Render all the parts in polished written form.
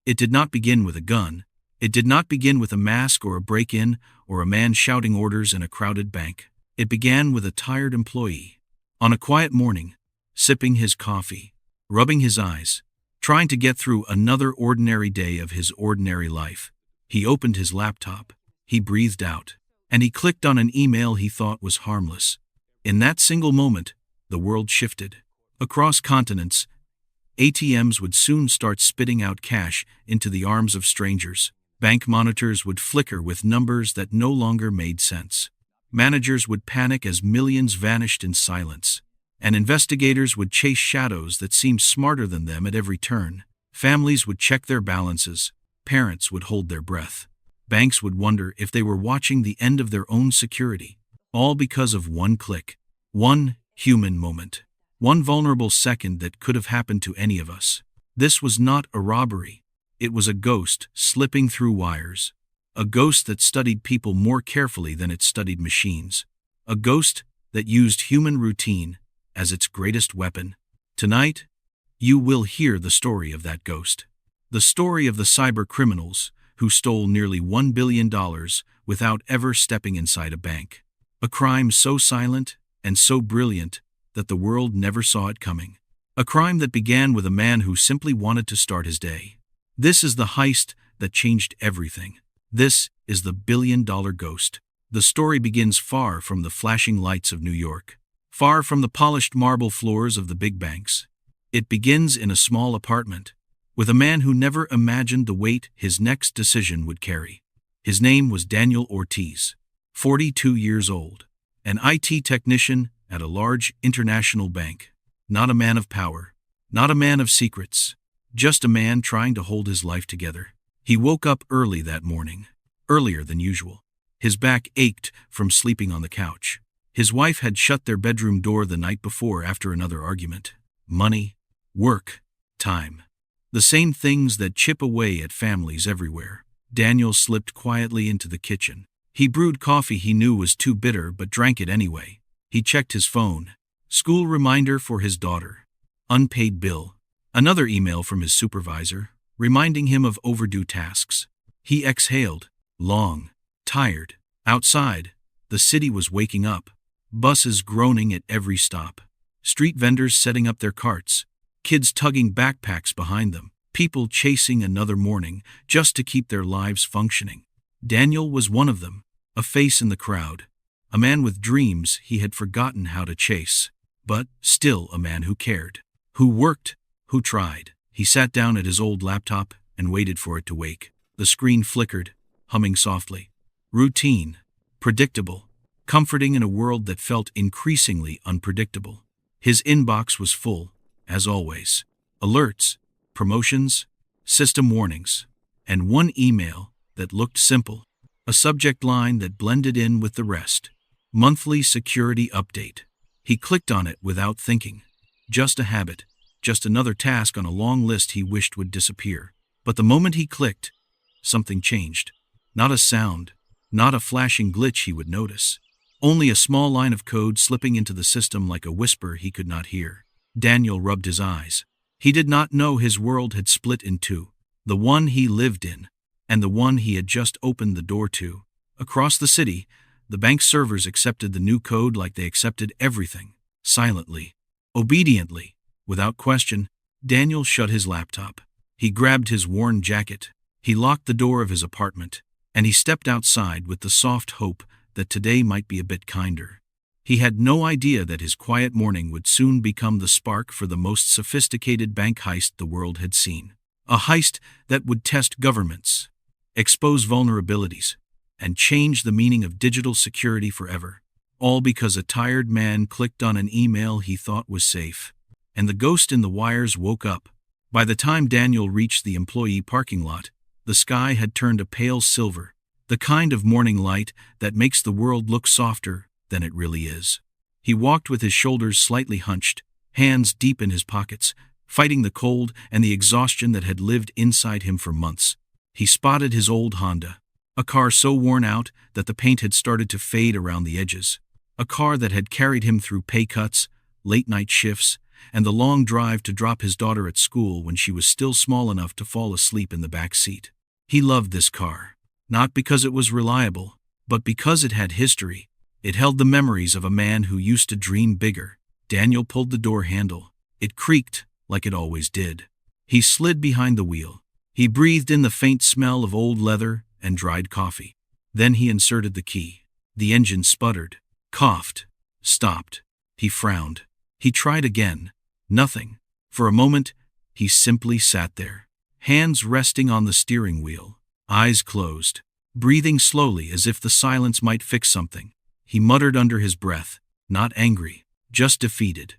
It did not begin with a gun. It did not begin with a mask or a break-in or a man shouting orders in a crowded bank. It began with a tired employee. On a quiet morning, sipping his coffee, rubbing his eyes, trying to get through another ordinary day of his ordinary life, he opened his laptop, he breathed out, and he clicked on an email he thought was harmless. In that single moment, the world shifted. Across continents, ATMs would soon start spitting out cash into the arms of strangers. Bank monitors would flicker with numbers that no longer made sense. Managers would panic as millions vanished in silence. And investigators would chase shadows that seemed smarter than them at every turn. Families would check their balances. Parents would hold their breath. Banks would wonder if they were watching the end of their own security. All because of one click. One human moment. One vulnerable second that could have happened to any of us. This was not a robbery. It was a ghost slipping through wires. A ghost that studied people more carefully than it studied machines. A ghost that used human routine as its greatest weapon. Tonight, you will hear the story of that ghost. The story of the cyber criminals who stole nearly $1 billion without ever stepping inside a bank. A crime so silent and so brilliant that the world never saw it coming. A crime that began with a man who simply wanted to start his day. This is the heist that changed everything. This is the billion-dollar ghost. The story begins far from the flashing lights of New York. Far from the polished marble floors of the big banks. It begins in a small apartment, with a man who never imagined the weight his next decision would carry. His name was Daniel Ortiz, 42 years old, an IT technician at a large international bank. Not a man of power, not a man of secrets, just a man trying to hold his life together. He woke up early that morning, earlier than usual. His back ached from sleeping on the couch. His wife had shut their bedroom door the night before after another argument. Money, work, time. The same things that chip away at families everywhere. Daniel slipped quietly into the kitchen. He brewed coffee he knew was too bitter but drank it anyway. He checked his phone. School reminder for his daughter. Unpaid bill. Another email from his supervisor, reminding him of overdue tasks. He exhaled, long, tired. Outside, the city was waking up. Buses groaning at every stop. Street vendors setting up their carts. Kids tugging backpacks behind them. People chasing another morning just to keep their lives functioning. Daniel was one of them, a face in the crowd. A man with dreams he had forgotten how to chase. But still a man who cared. Who worked, who tried. He sat down at his old laptop and waited for it to wake. The screen flickered, humming softly. Routine. Predictable. Comforting in a world that felt increasingly unpredictable. His inbox was full, as always. Alerts, promotions, system warnings, and one email that looked simple. A subject line that blended in with the rest. Monthly security update. He clicked on it without thinking. Just a habit, just another task on a long list he wished would disappear. But the moment he clicked, something changed. Not a sound, not a flashing glitch he would notice. Only a small line of code slipping into the system like a whisper he could not hear. Daniel rubbed his eyes. He did not know his world had split in two. The one he lived in, and the one he had just opened the door to. Across the city, the bank servers accepted the new code like they accepted everything. Silently, obediently, without question, Daniel shut his laptop. He grabbed his worn jacket. He locked the door of his apartment, and he stepped outside with the soft hope that today might be a bit kinder. He had no idea that his quiet morning would soon become the spark for the most sophisticated bank heist the world had seen. A heist that would test governments, expose vulnerabilities, and change the meaning of digital security forever. All because a tired man clicked on an email he thought was safe. And the ghost in the wires woke up. By the time Daniel reached the employee parking lot, the sky had turned a pale silver, the kind of morning light that makes the world look softer than it really is. He walked with his shoulders slightly hunched, hands deep in his pockets, fighting the cold and the exhaustion that had lived inside him for months. He spotted his old Honda, a car so worn out that the paint had started to fade around the edges, a car that had carried him through pay cuts, late-night shifts, and the long drive to drop his daughter at school when she was still small enough to fall asleep in the back seat. He loved this car, not because it was reliable, but because it had history. It held the memories of a man who used to dream bigger. Daniel pulled the door handle. It creaked, like it always did. He slid behind the wheel. He breathed in the faint smell of old leather and dried coffee. Then he inserted the key. The engine sputtered, coughed, stopped. He frowned. He tried again. Nothing. For a moment, he simply sat there, hands resting on the steering wheel, eyes closed, breathing slowly as if the silence might fix something. He muttered under his breath, not angry, just defeated.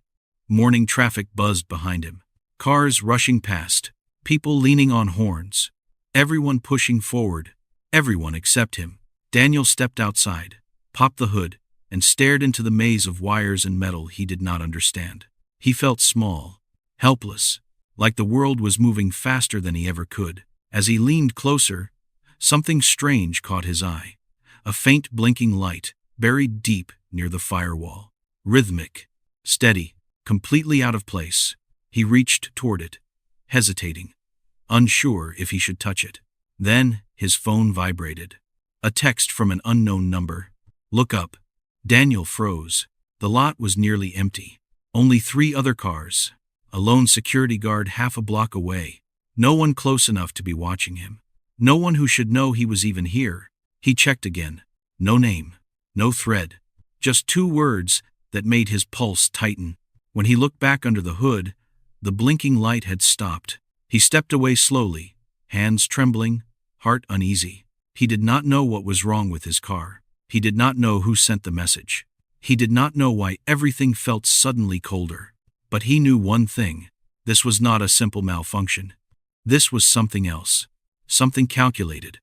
Morning traffic buzzed behind him. Cars rushing past, people leaning on horns, everyone pushing forward, everyone except him. Daniel stepped outside, popped the hood, and stared into the maze of wires and metal he did not understand. He felt small, helpless, like the world was moving faster than he ever could. As he leaned closer, something strange caught his eye. A faint blinking light, buried deep near the firewall. Rhythmic, steady, completely out of place. He reached toward it, hesitating, unsure if he should touch it. Then his phone vibrated. A text from an unknown number. "Look up." Daniel froze. The lot was nearly empty. Only 3 other cars. A lone security guard half a block away. No one close enough to be watching him. No one who should know he was even here. He checked again. No name. No thread. Just 2 words that made his pulse tighten. When he looked back under the hood, the blinking light had stopped. He stepped away slowly, hands trembling, heart uneasy. He did not know what was wrong with his car. He did not know who sent the message. He did not know why everything felt suddenly colder. But he knew one thing. This was not a simple malfunction. This was something else. Something calculated.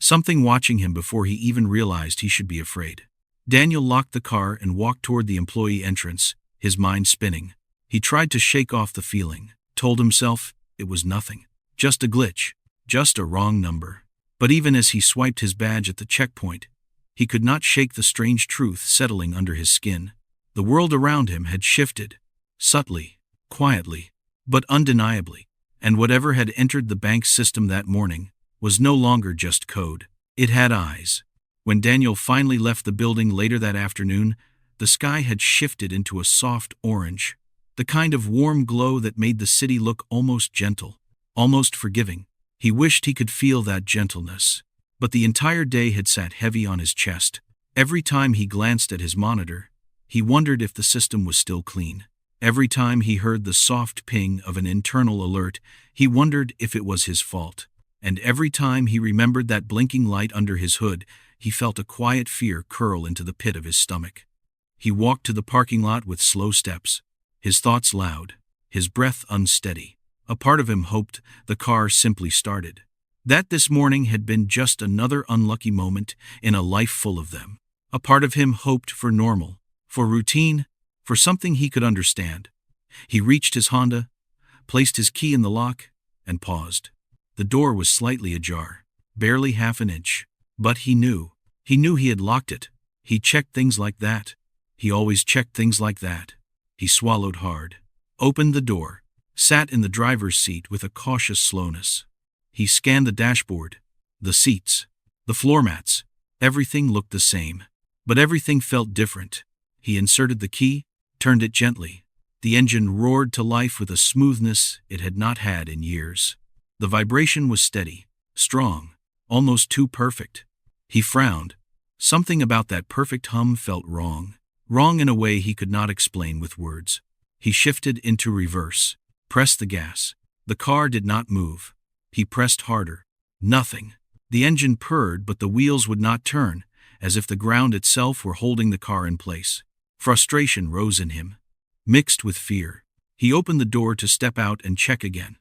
Something watching him before he even realized he should be afraid. Daniel locked the car and walked toward the employee entrance, his mind spinning. He tried to shake off the feeling, told himself it was nothing. Just a glitch. Just a wrong number. But even as he swiped his badge at the checkpoint, he could not shake the strange truth settling under his skin. The world around him had shifted. Subtly, quietly, but undeniably. And whatever had entered the bank's system that morning was no longer just code. It had eyes. When Daniel finally left the building later that afternoon, the sky had shifted into a soft orange, the kind of warm glow that made the city look almost gentle, almost forgiving. He wished he could feel that gentleness, but the entire day had sat heavy on his chest. Every time he glanced at his monitor, he wondered if the system was still clean. Every time he heard the soft ping of an internal alert, he wondered if it was his fault. And every time he remembered that blinking light under his hood, he felt a quiet fear curl into the pit of his stomach. He walked to the parking lot with slow steps, his thoughts loud, his breath unsteady. A part of him hoped the car simply started. That this morning had been just another unlucky moment in a life full of them. A part of him hoped for normal, for routine, for something he could understand. He reached his Honda, placed his key in the lock, and paused. The door was slightly ajar, barely half an inch. But he knew. He knew he had locked it. He checked things like that. He always checked things like that. He swallowed hard, opened the door, sat in the driver's seat with a cautious slowness. He scanned the dashboard, the seats, the floor mats. Everything looked the same, but everything felt different. He inserted the key, turned it gently. The engine roared to life with a smoothness it had not had in years. The vibration was steady, strong, almost too perfect. He frowned. Something about that perfect hum felt wrong. Wrong in a way he could not explain with words. He shifted into reverse, pressed the gas. The car did not move. He pressed harder. Nothing. The engine purred, but the wheels would not turn, as if the ground itself were holding the car in place. Frustration rose in him, mixed with fear. He opened the door to step out and check again.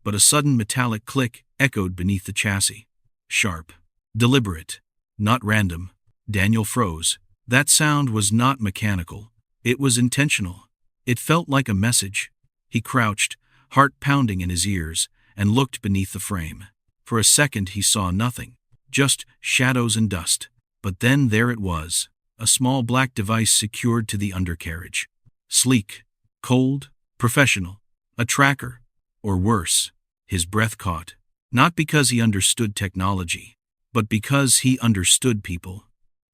But a sudden metallic click echoed beneath the chassis. Sharp. Deliberate. Not random. Daniel froze. That sound was not mechanical. It was intentional. It felt like a message. He crouched, heart pounding in his ears, and looked beneath the frame. For a second he saw nothing, just shadows and dust. But then there it was, a small black device secured to the undercarriage. Sleek, cold, Professional. A tracker. Or worse. His breath caught. Not because he understood technology, but because he understood people.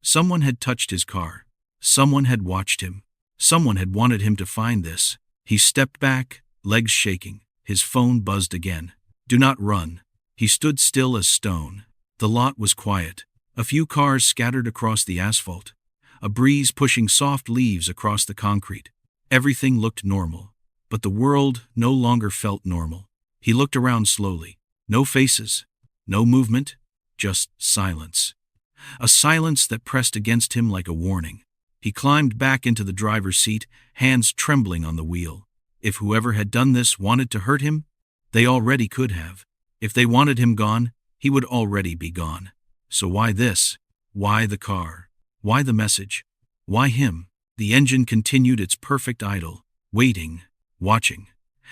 Someone had touched his car. Someone had watched him. Someone had wanted him to find this. He stepped back, legs shaking. His phone buzzed again. Do not run. He stood still as stone. The lot was quiet. A few cars scattered across the asphalt. A breeze pushing soft leaves across the concrete. Everything looked normal. But the world no longer felt normal. He looked around slowly. No faces. No movement. Just silence. A silence that pressed against him like a warning. He climbed back into the driver's seat, hands trembling on the wheel. If whoever had done this wanted to hurt him, they already could have. If they wanted him gone, he would already be gone. So why this? Why the car? Why the message? Why him? The engine continued its perfect idle, waiting, watching,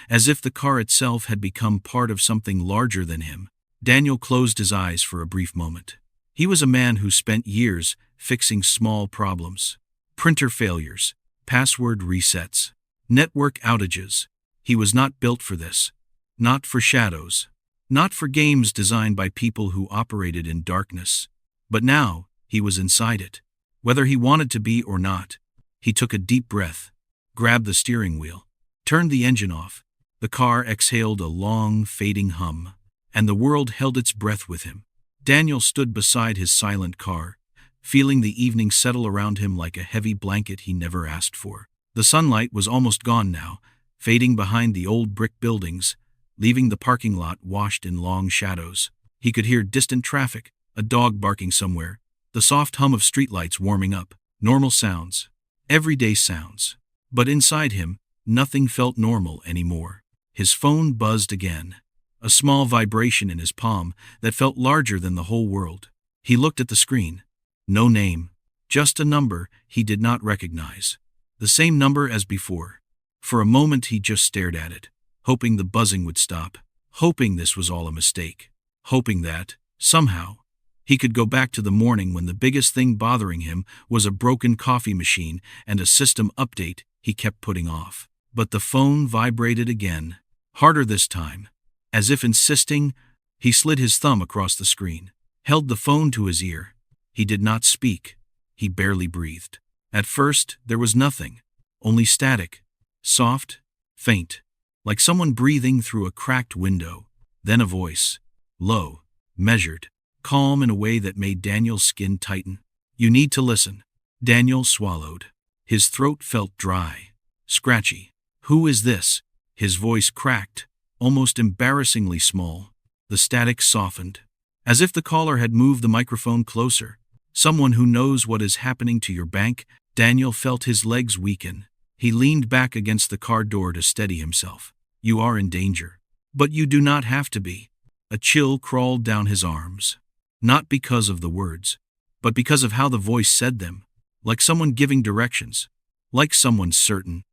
as if the car itself had become part of something larger than him. Daniel closed his eyes for a brief moment. He was a man who spent years fixing small problems. Printer failures, password resets, network outages. He was not built for this. Not for shadows. Not for games designed by people who operated in darkness. But now, he was inside it. Whether he wanted to be or not. He took a deep breath, grabbed the steering wheel, turned the engine off. The car exhaled a long, fading hum, and the world held its breath with him. Daniel stood beside his silent car, feeling the evening settle around him like a heavy blanket he never asked for. The sunlight was almost gone now, fading behind the old brick buildings, leaving the parking lot washed in long shadows. He could hear distant traffic, a dog barking somewhere, the soft hum of streetlights warming up. Normal sounds. Everyday sounds. But inside him, nothing felt normal anymore. His phone buzzed again. A small vibration in his palm that felt larger than the whole world. He looked at the screen. No name. Just a number he did not recognize. The same number as before. For a moment he just stared at it, hoping the buzzing would stop, hoping this was all a mistake, hoping that, somehow, he could go back to the morning when the biggest thing bothering him was a broken coffee machine and a system update he kept putting off. But the phone vibrated again, harder this time. As if insisting, he slid his thumb across the screen, held the phone to his ear. He did not speak. He barely breathed. At first, there was nothing, only static, soft, faint, like someone breathing through a cracked window. Then a voice, low, measured, calm in a way that made Daniel's skin tighten. You need to listen. Daniel swallowed. His throat felt dry, scratchy. Who is this? His voice cracked, almost embarrassingly small. The static softened, as if the caller had moved the microphone closer. Someone who knows what is happening to your bank. Daniel felt his legs weaken. He leaned back against the car door to steady himself. You are in danger. But you do not have to be. A chill crawled down his arms. Not because of the words, but because of how the voice said them. Like someone giving directions. Like someone certain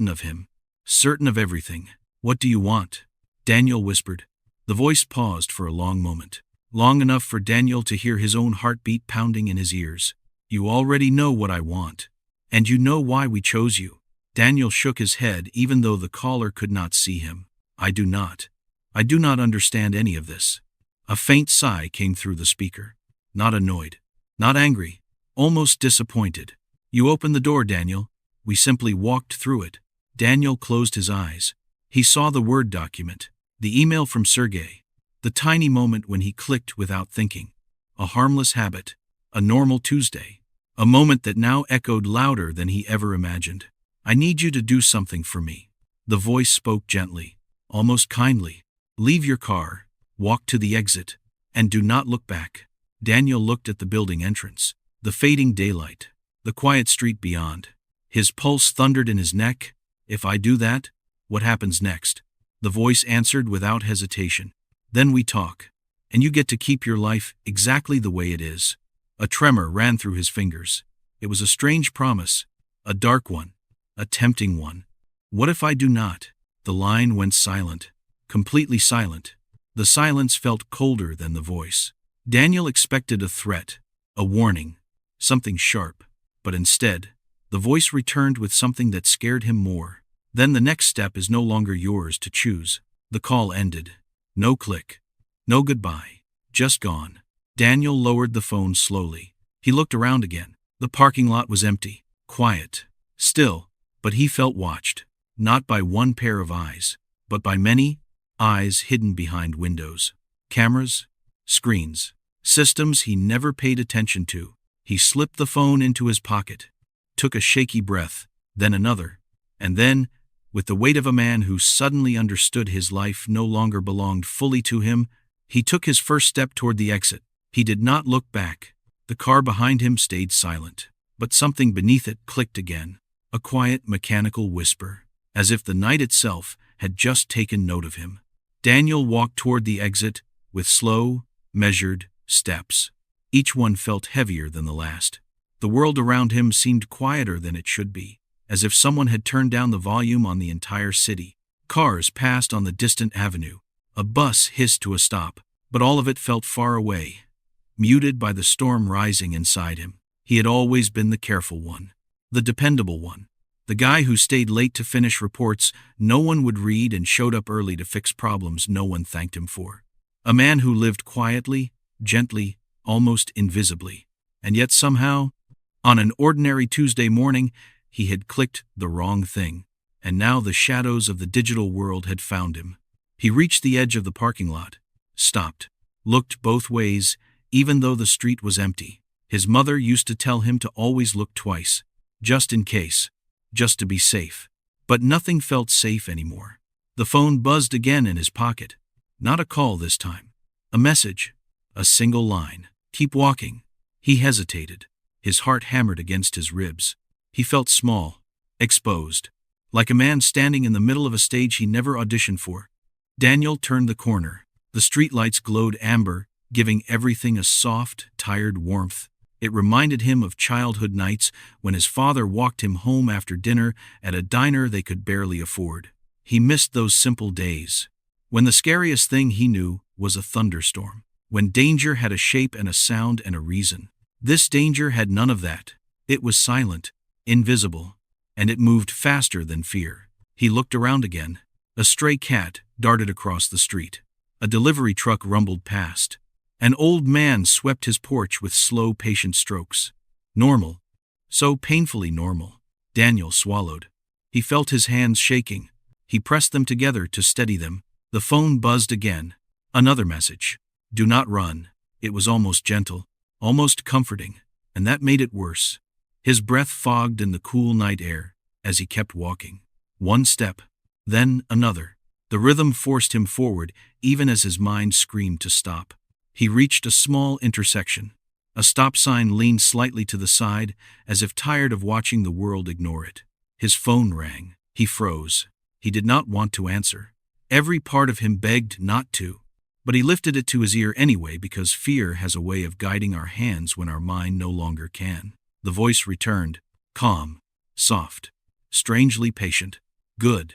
of him, certain of everything. What do you want? Daniel whispered. The voice paused for a long moment. Long enough for Daniel to hear his own heartbeat pounding in his ears. You already know what I want. And you know why we chose you. Daniel shook his head even though the caller could not see him. I do not. I do not understand any of this. A faint sigh came through the speaker. Not annoyed. Not angry. Almost disappointed. You opened the door, Daniel. We simply walked through it. Daniel closed his eyes. He saw the Word document. The email from Sergey. The tiny moment when he clicked without thinking. A harmless habit. A normal Tuesday. A moment that now echoed louder than he ever imagined. I need you to do something for me. The voice spoke gently, almost kindly. Leave your car, walk to the exit, and do not look back. Daniel looked at the building entrance, the fading daylight, the quiet street beyond. His pulse thundered in his neck. If I do that, what happens next? The voice answered without hesitation. Then we talk, and you get to keep your life exactly the way it is. A tremor ran through his fingers. It was a strange promise, a dark one, a tempting one. What if I do not? The line went silent, completely silent. The silence felt colder than the voice. Daniel expected a threat, a warning, something sharp. But instead, the voice returned with something that scared him more. Then the next step is no longer yours to choose. The call ended. No click. No goodbye. Just gone. Daniel lowered the phone slowly. He looked around again. The parking lot was empty, quiet, still, but he felt watched, not by one pair of eyes, but by many eyes hidden behind windows, cameras, screens, systems he never paid attention to. He slipped the phone into his pocket, took a shaky breath, then another, and then, with the weight of a man who suddenly understood his life no longer belonged fully to him, he took his first step toward the exit. He did not look back. The car behind him stayed silent, but something beneath it clicked again, a quiet, mechanical whisper, as if the night itself had just taken note of him. Daniel walked toward the exit with slow, measured steps. Each one felt heavier than the last. The world around him seemed quieter than it should be, as if someone had turned down the volume on the entire city. Cars passed on the distant avenue. A bus hissed to a stop, but all of it felt far away, muted by the storm rising inside him. He had always been the careful one, the dependable one, the guy who stayed late to finish reports no one would read and showed up early to fix problems no one thanked him for. A man who lived quietly, gently, almost invisibly. And yet somehow, on an ordinary Tuesday morning, he had clicked the wrong thing, and now the shadows of the digital world had found him. He reached the edge of the parking lot, stopped, looked both ways, even though the street was empty. His mother used to tell him to always look twice, just in case, just to be safe. But nothing felt safe anymore. The phone buzzed again in his pocket. Not a call this time. A message. A single line. Keep walking. He hesitated. His heart hammered against his ribs. He felt small, exposed, like a man standing in the middle of a stage he never auditioned for. Daniel turned the corner. The streetlights glowed amber, giving everything a soft, tired warmth. It reminded him of childhood nights when his father walked him home after dinner at a diner they could barely afford. He missed those simple days, when the scariest thing he knew was a thunderstorm, when danger had a shape and a sound and a reason. This danger had none of that. It was silent, invisible, and it moved faster than fear. He looked around again. A stray cat darted across the street. A delivery truck rumbled past. An old man swept his porch with slow, patient strokes. Normal. So painfully normal. Daniel swallowed. He felt his hands shaking. He pressed them together to steady them. The phone buzzed again. Another message. Do not run. It was almost gentle, almost comforting, and that made it worse. His breath fogged in the cool night air as he kept walking. One step, then another. The rhythm forced him forward even as his mind screamed to stop. He reached a small intersection. A stop sign leaned slightly to the side, as if tired of watching the world ignore it. His phone rang. He froze. He did not want to answer. Every part of him begged not to. But he lifted it to his ear anyway because fear has a way of guiding our hands when our mind no longer can. The voice returned, calm, soft, strangely patient. Good.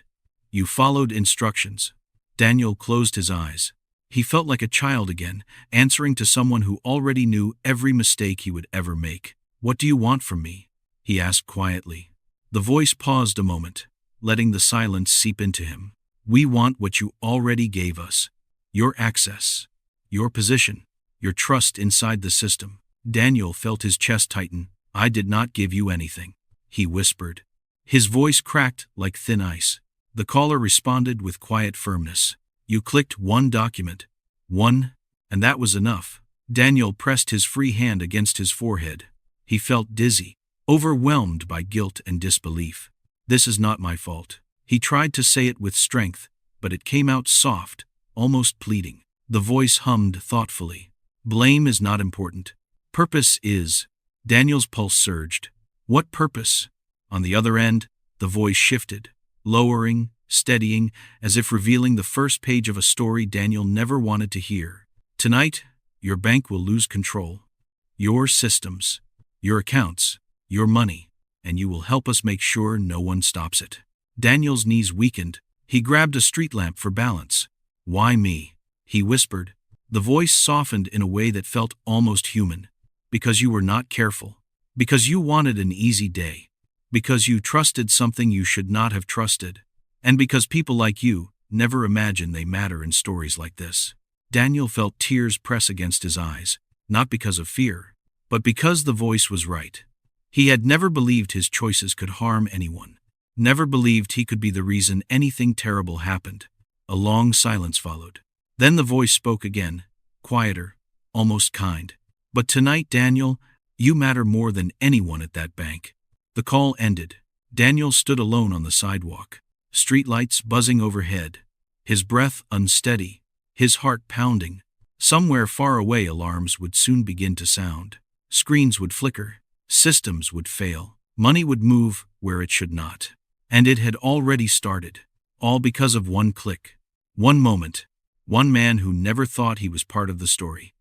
You followed instructions. Daniel closed his eyes. He felt like a child again, answering to someone who already knew every mistake he would ever make. What do you want from me? He asked quietly. The voice paused a moment, letting the silence seep into him. We want what you already gave us. Your access, your position, your trust inside the system. Daniel felt his chest tighten. I did not give you anything, he whispered. His voice cracked like thin ice. The caller responded with quiet firmness. You clicked one document. One, and that was enough. Daniel pressed his free hand against his forehead. He felt dizzy, overwhelmed by guilt and disbelief. This is not my fault. He tried to say it with strength, but it came out soft, almost pleading. The voice hummed thoughtfully. Blame is not important. Purpose is. Daniel's pulse surged. What purpose? On the other end, the voice shifted, lowering, steadying, as if revealing the first page of a story Daniel never wanted to hear. Tonight, your bank will lose control. Your systems, your accounts, your money, and you will help us make sure no one stops it. Daniel's knees weakened. He grabbed a street lamp for balance. Why me? He whispered. The voice softened in a way that felt almost human. Because you were not careful. Because you wanted an easy day. Because you trusted something you should not have trusted. And because people like you never imagine they matter in stories like this. Daniel felt tears press against his eyes, not because of fear, but because the voice was right. He had never believed his choices could harm anyone. Never believed he could be the reason anything terrible happened. A long silence followed. Then the voice spoke again, quieter, almost kind. But tonight, Daniel, you matter more than anyone at that bank. The call ended. Daniel stood alone on the sidewalk. Streetlights buzzing overhead. His breath unsteady. His heart pounding. Somewhere far away alarms would soon begin to sound. Screens would flicker. Systems would fail. Money would move where it should not. And it had already started. All because of one click. One moment. One man who never thought he was part of the story.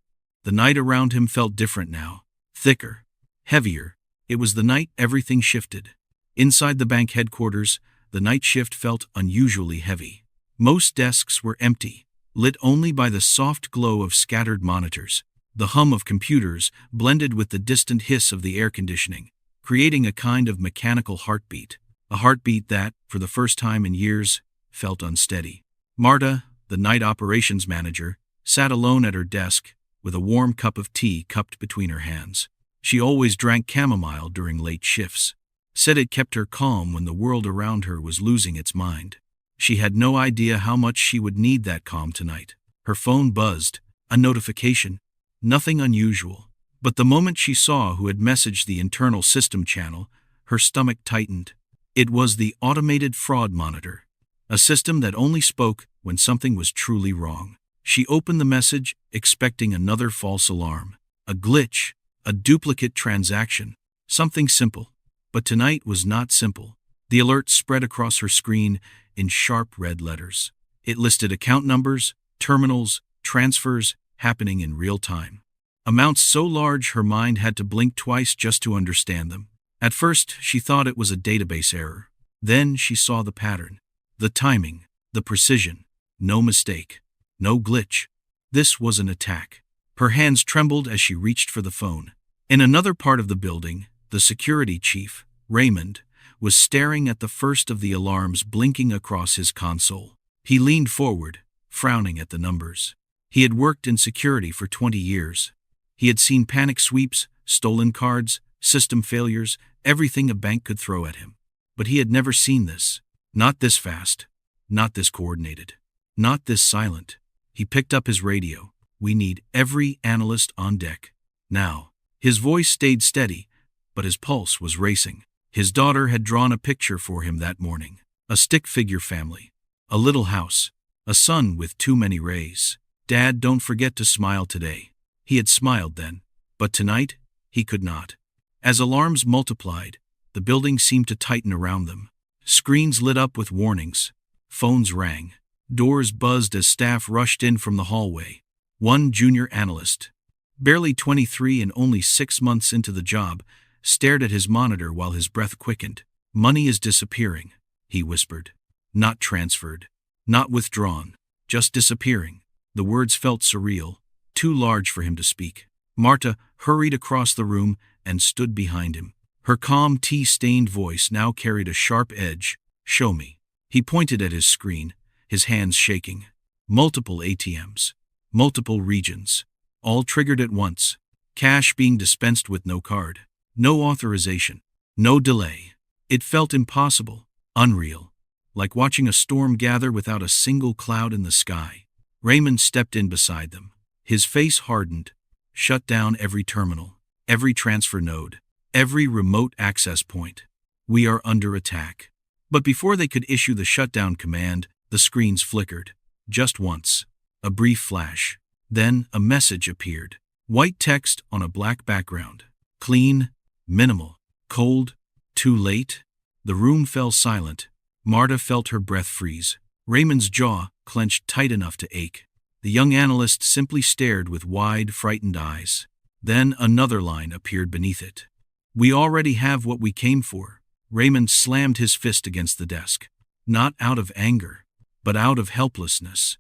The night around him felt different now. Thicker. Heavier. It was the night everything shifted. Inside the bank headquarters, the night shift felt unusually heavy. Most desks were empty, lit only by the soft glow of scattered monitors. The hum of computers blended with the distant hiss of the air conditioning, creating a kind of mechanical heartbeat. A heartbeat that, for the first time in years, felt unsteady. Marta, the night operations manager, sat alone at her desk, with a warm cup of tea cupped between her hands. She always drank chamomile during late shifts. Said it kept her calm when the world around her was losing its mind. She had no idea how much she would need that calm tonight. Her phone buzzed, a notification, nothing unusual. But the moment she saw who had messaged the internal system channel, her stomach tightened. It was the automated fraud monitor, a system that only spoke when something was truly wrong. She opened the message, expecting another false alarm, a glitch, a duplicate transaction, something simple. But tonight was not simple. The alert spread across her screen in sharp red letters. It listed account numbers, terminals, transfers, happening in real time. Amounts so large her mind had to blink twice just to understand them. At first, she thought it was a database error. Then she saw the pattern, the timing, the precision. No mistake, no glitch. This was an attack. Her hands trembled as she reached for the phone. In another part of the building, the security chief, Raymond, was staring at the first of the alarms blinking across his console. He leaned forward, frowning at the numbers. He had worked in security for 20 years. He had seen panic sweeps, stolen cards, system failures, everything a bank could throw at him. But he had never seen this. Not this fast. Not this coordinated. Not this silent. He picked up his radio. We need every analyst on deck. Now. His voice stayed steady, but his pulse was racing. His daughter had drawn a picture for him that morning. A stick-figure family. A little house. A sun with too many rays. Dad, don't forget to smile today. He had smiled then, but tonight, he could not. As alarms multiplied, the building seemed to tighten around them. Screens lit up with warnings. Phones rang. Doors buzzed as staff rushed in from the hallway. One junior analyst, barely 23 and only 6 months into the job, stared at his monitor while his breath quickened. Money is disappearing, he whispered. Not transferred. Not withdrawn. Just disappearing. The words felt surreal, too large for him to speak. Marta hurried across the room and stood behind him. Her calm, tea-stained voice now carried a sharp edge. Show me. He pointed at his screen, his hands shaking. Multiple ATMs. Multiple regions. All triggered at once. Cash being dispensed with no card. No authorization. No delay. It felt impossible. Unreal. Like watching a storm gather without a single cloud in the sky. Raymond stepped in beside them. His face hardened. Shut down every terminal. Every transfer node. Every remote access point. We are under attack. But before they could issue the shutdown command, the screens flickered. Just once. A brief flash. Then a message appeared. White text on a black background. Clean. Minimal. Cold. Too late. The room fell silent. Marta felt her breath freeze. Raymond's jaw clenched tight enough to ache. The young analyst simply stared with wide, frightened eyes. Then another line appeared beneath it. We already have what we came for. Raymond slammed his fist against the desk. Not out of anger, but out of helplessness.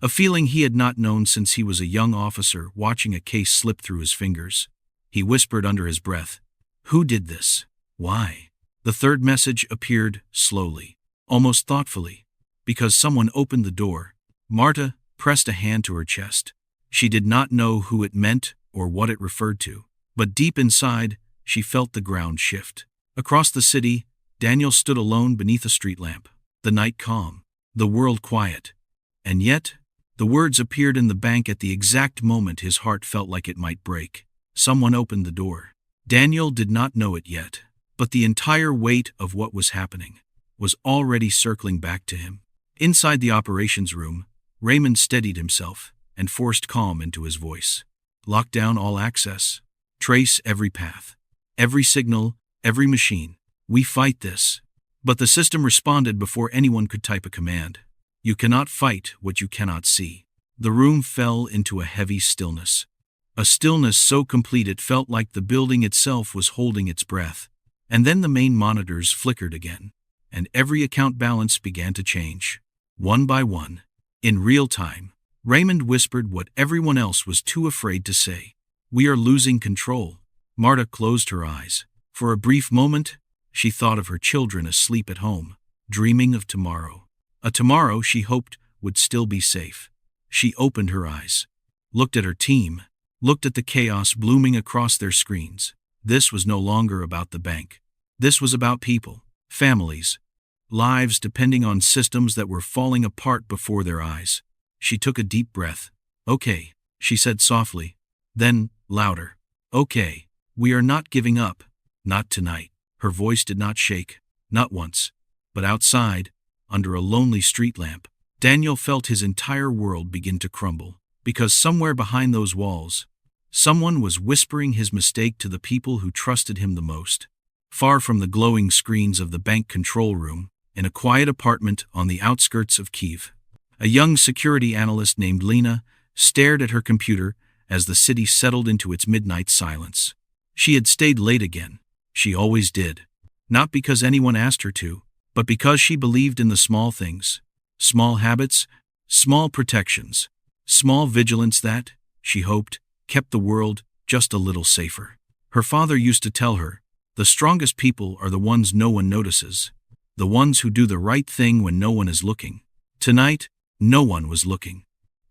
A feeling he had not known since he was a young officer watching a case slip through his fingers. He whispered under his breath, "Who did this? Why?" The third message appeared slowly, almost thoughtfully. Because someone opened the door, Marta pressed a hand to her chest. She did not know who it meant or what it referred to, but deep inside, she felt the ground shift. Across the city, Daniel stood alone beneath a street lamp. The night calm, the world quiet. And yet, the words appeared in the bank at the exact moment his heart felt like it might break. Someone opened the door. Daniel did not know it yet, but the entire weight of what was happening was already circling back to him. Inside the operations room, Raymond steadied himself and forced calm into his voice. Lock down all access. Trace every path, every signal, every machine. We fight this. But the system responded before anyone could type a command. You cannot fight what you cannot see. The room fell into a heavy stillness. A stillness so complete it felt like the building itself was holding its breath. And then the main monitors flickered again, and every account balance began to change. One by one, in real time, Raymond whispered what everyone else was too afraid to say. We are losing control. Marta closed her eyes. For a brief moment, she thought of her children asleep at home, dreaming of tomorrow. A tomorrow she hoped would still be safe. She opened her eyes, looked at her team, looked at the chaos blooming across their screens. This was no longer about the bank. This was about people, families, lives depending on systems that were falling apart before their eyes. She took a deep breath. Okay, she said softly. Then, louder. Okay, we are not giving up. Not tonight. Her voice did not shake, not once. But outside, under a lonely street lamp, Daniel felt his entire world begin to crumble. Because somewhere behind those walls, someone was whispering his mistake to the people who trusted him the most. Far from the glowing screens of the bank control room, in a quiet apartment on the outskirts of Kyiv, a young security analyst named Lena stared at her computer as the city settled into its midnight silence. She had stayed late again. She always did. Not because anyone asked her to, but because she believed in the small things, small habits, small protections, small vigilance that, she hoped, kept the world just a little safer. Her father used to tell her, the strongest people are the ones no one notices, the ones who do the right thing when no one is looking. Tonight, no one was looking,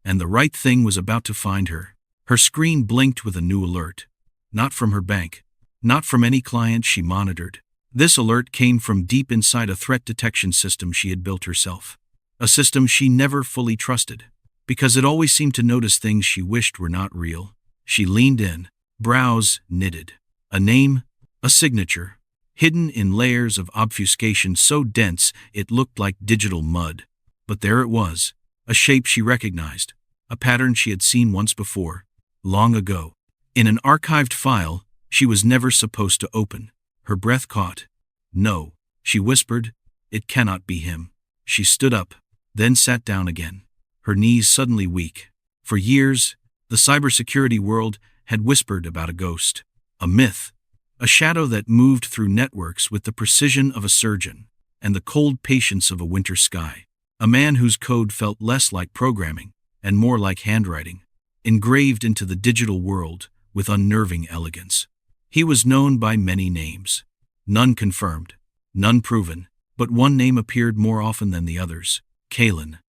and the right thing was about to find her. Her screen blinked with a new alert. Not from her bank, not from any client she monitored. This alert came from deep inside a threat detection system she had built herself. A system she never fully trusted, because it always seemed to notice things she wished were not real. She leaned in, brows knitted. A name, a signature, hidden in layers of obfuscation so dense it looked like digital mud. But there it was, a shape she recognized, a pattern she had seen once before, long ago. In an archived file she was never supposed to open. Her breath caught. No, she whispered, it cannot be him. She stood up, then sat down again, her knees suddenly weak. For years, the cybersecurity world had whispered about a ghost, a myth, a shadow that moved through networks with the precision of a surgeon and the cold patience of a winter sky. A man whose code felt less like programming and more like handwriting, engraved into the digital world with unnerving elegance. He was known by many names, none confirmed, none proven, but one name appeared more often than the others, Kalin.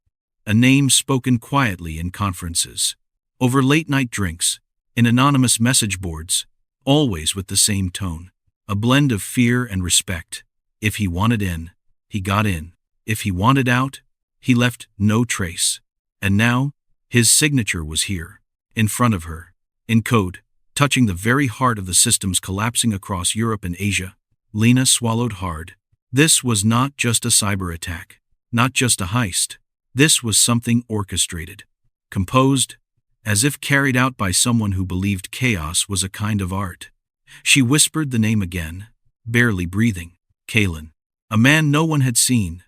A name spoken quietly in conferences, over late-night drinks, in anonymous message boards, always with the same tone, a blend of fear and respect. If he wanted in, he got in. If he wanted out, he left no trace. And now, his signature was here, in front of her, in code, touching the very heart of the systems collapsing across Europe and Asia. Lena swallowed hard. This was not just a cyber attack, not just a heist. This was something orchestrated, composed, as if carried out by someone who believed chaos was a kind of art. She whispered the name again, barely breathing. Kalin. A man no one had seen,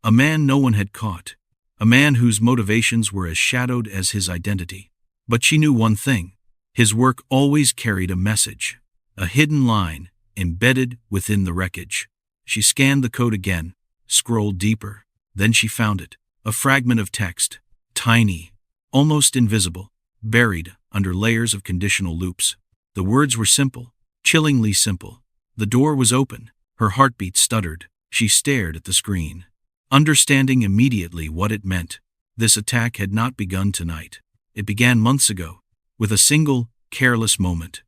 a man no one had caught, a man whose motivations were as shadowed as his identity. But she knew one thing. His work always carried a message, a hidden line embedded within the wreckage. She scanned the code again, scrolled deeper. Then she found it, a fragment of text, tiny, almost invisible, buried under layers of conditional loops. The words were simple, chillingly simple. The door was open. Her heartbeat stuttered. She stared at the screen, understanding immediately what it meant. This attack had not begun tonight. It began months ago, with a single, careless moment.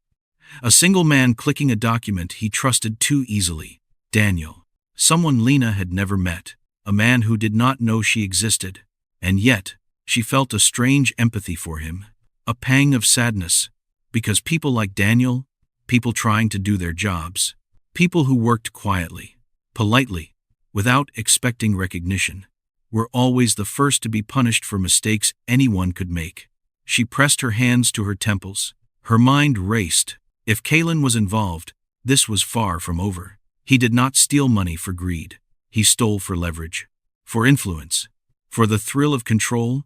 A single man clicking a document he trusted too easily. Daniel. Someone Lena had never met. A man who did not know she existed. And yet, she felt a strange empathy for him. A pang of sadness. Because people like Daniel, people trying to do their jobs, people who worked quietly, politely, without expecting recognition, were always the first to be punished for mistakes anyone could make. She pressed her hands to her temples. Her mind raced. If Kalen was involved, this was far from over. He did not steal money for greed. He stole for leverage, for influence, for the thrill of control.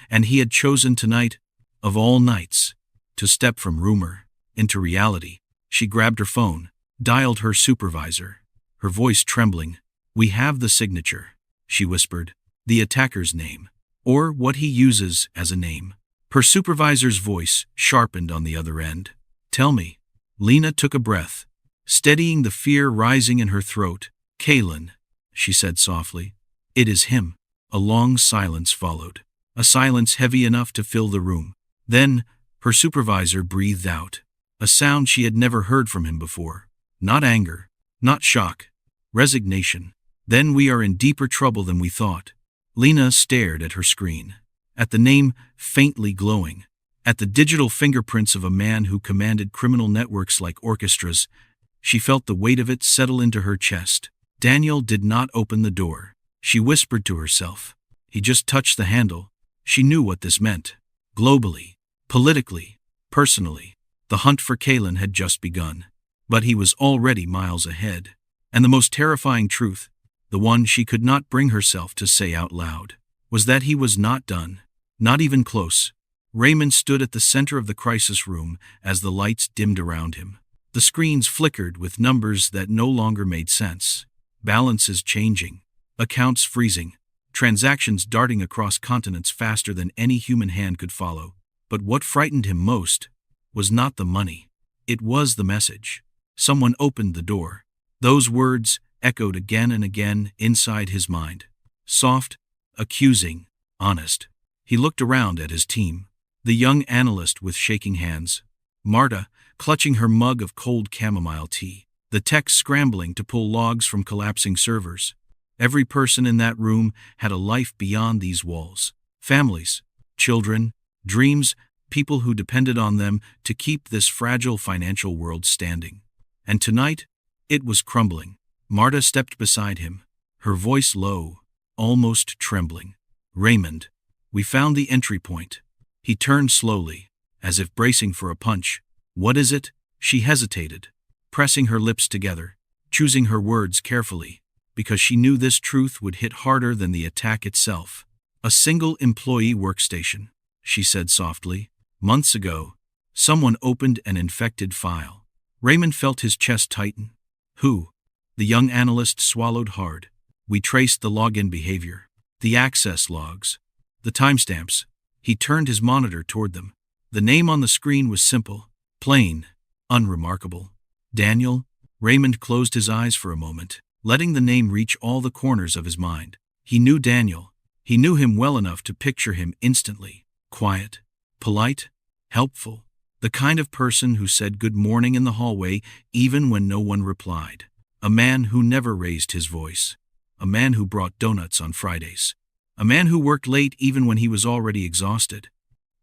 And he had chosen tonight, of all nights, to step from rumor into reality. She grabbed her phone, dialed her supervisor, her voice trembling. "We have the signature," she whispered, "the attacker's name, or what he uses as a name." Her supervisor's voice sharpened on the other end. "Tell me." Lena took a breath, steadying the fear rising in her throat. "Kalen," she said softly. "It is him." A long silence followed, a silence heavy enough to fill the room. Then, her supervisor breathed out, a sound she had never heard from him before. Not anger, not shock, resignation. "Then we are in deeper trouble than we thought." Lena stared at her screen, at the name faintly glowing, at the digital fingerprints of a man who commanded criminal networks like orchestras. She felt the weight of it settle into her chest. Daniel did not open the door. She whispered to herself. He just touched the handle. She knew what this meant. Globally, politically, personally, the hunt for Kalen had just begun. But he was already miles ahead. And the most terrifying truth, the one she could not bring herself to say out loud, was that he was not done. Not even close. Raymond stood at the center of the crisis room as the lights dimmed around him. The screens flickered with numbers that no longer made sense. Balances changing, accounts freezing, transactions darting across continents faster than any human hand could follow. But what frightened him most was not the money. It was the message. Someone opened the door. Those words echoed again and again inside his mind. Soft, accusing, honest. He looked around at his team. The young analyst with shaking hands. Marta, clutching her mug of cold chamomile tea. The techs scrambling to pull logs from collapsing servers. Every person in that room had a life beyond these walls. Families, children, dreams, people who depended on them to keep this fragile financial world standing. And tonight, it was crumbling. Marta stepped beside him, her voice low, almost trembling. "Raymond, we found the entry point." He turned slowly, as if bracing for a punch. "What is it?" She hesitated, pressing her lips together, choosing her words carefully, because she knew this truth would hit harder than the attack itself. "A single employee workstation," she said softly. "Months ago, someone opened an infected file." Raymond felt his chest tighten. "Who?" The young analyst swallowed hard. "We traced the login behavior, the access logs, the timestamps." He turned his monitor toward them. The name on the screen was simple, plain, unremarkable. Daniel. Raymond closed his eyes for a moment, letting the name reach all the corners of his mind. He knew Daniel. He knew him well enough to picture him instantly. Quiet, polite, helpful. The kind of person who said good morning in the hallway even when no one replied. A man who never raised his voice. A man who brought donuts on Fridays. A man who worked late even when he was already exhausted.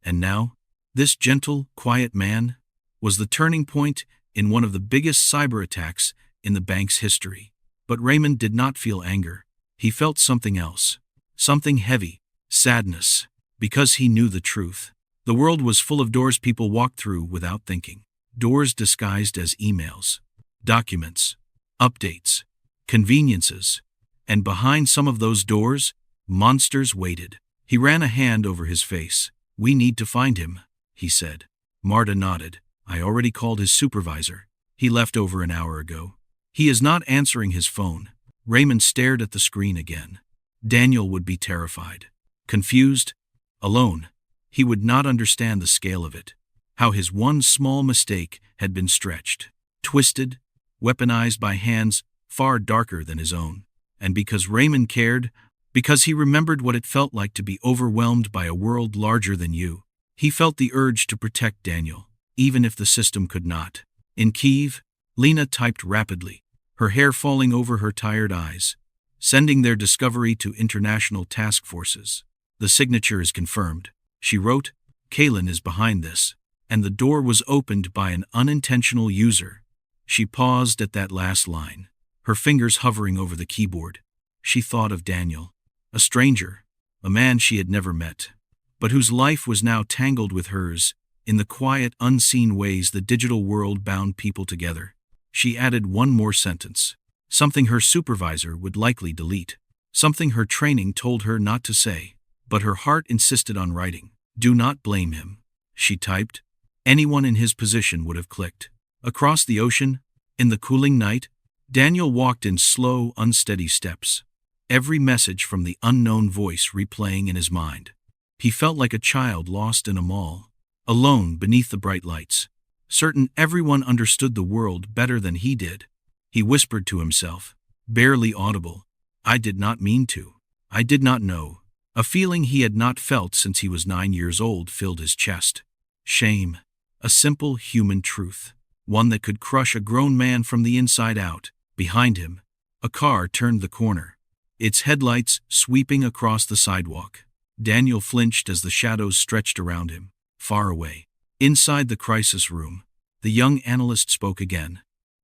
And now, this gentle, quiet man was the turning point in one of the biggest cyber attacks in the bank's history. But Raymond did not feel anger. He felt something else. Something heavy. Sadness. Because he knew the truth. The world was full of doors people walked through without thinking. Doors disguised as emails, documents, updates, conveniences. And behind some of those doors, monsters waited. He ran a hand over his face. "We need to find him," he said. Marta nodded. "I already called his supervisor. He left over an hour ago. He is not answering his phone." Raymond stared at the screen again. Daniel would be terrified. Confused. Alone. He would not understand the scale of it. How his one small mistake had been stretched, twisted, weaponized by hands far darker than his own. And because Raymond cared, because he remembered what it felt like to be overwhelmed by a world larger than you, he felt the urge to protect Daniel, even if the system could not. In Kyiv, Lena typed rapidly, her hair falling over her tired eyes, sending their discovery to international task forces. The signature is confirmed. She wrote, Kalin is behind this, and the door was opened by an unintentional user. She paused at that last line, her fingers hovering over the keyboard. She thought of Daniel, a stranger, a man she had never met, but whose life was now tangled with hers, in the quiet, unseen ways the digital world bound people together. She added one more sentence, something her supervisor would likely delete, something her training told her not to say, but her heart insisted on writing. Do not blame him, she typed. Anyone in his position would have clicked. Across the ocean, in the cooling night, Daniel walked in slow, unsteady steps, every message from the unknown voice replaying in his mind. He felt like a child lost in a mall, alone beneath the bright lights, certain everyone understood the world better than he did. He whispered to himself, barely audible, I did not mean to. I did not know. A feeling he had not felt since he was 9 years old filled his chest. Shame. A simple human truth. One that could crush a grown man from the inside out. Behind him, a car turned the corner, its headlights sweeping across the sidewalk. Daniel flinched as the shadows stretched around him, far away. Inside the crisis room, the young analyst spoke again.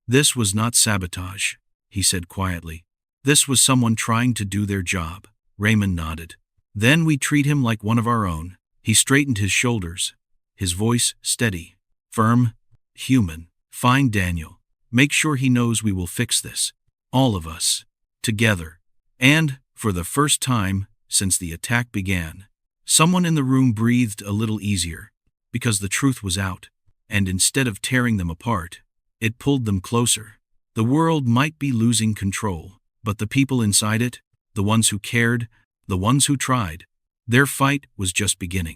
This was not sabotage, he said quietly. This was someone trying to do their job. Raymond nodded. Then we treat him like one of our own. He straightened his shoulders, his voice steady, firm, human. Find Daniel. Make sure he knows we will fix this. All of us. Together. And, for the first time since the attack began, someone in the room breathed a little easier, because the truth was out, and instead of tearing them apart, it pulled them closer. The world might be losing control, but the people inside it, the ones who cared, the ones who tried, their fight was just beginning.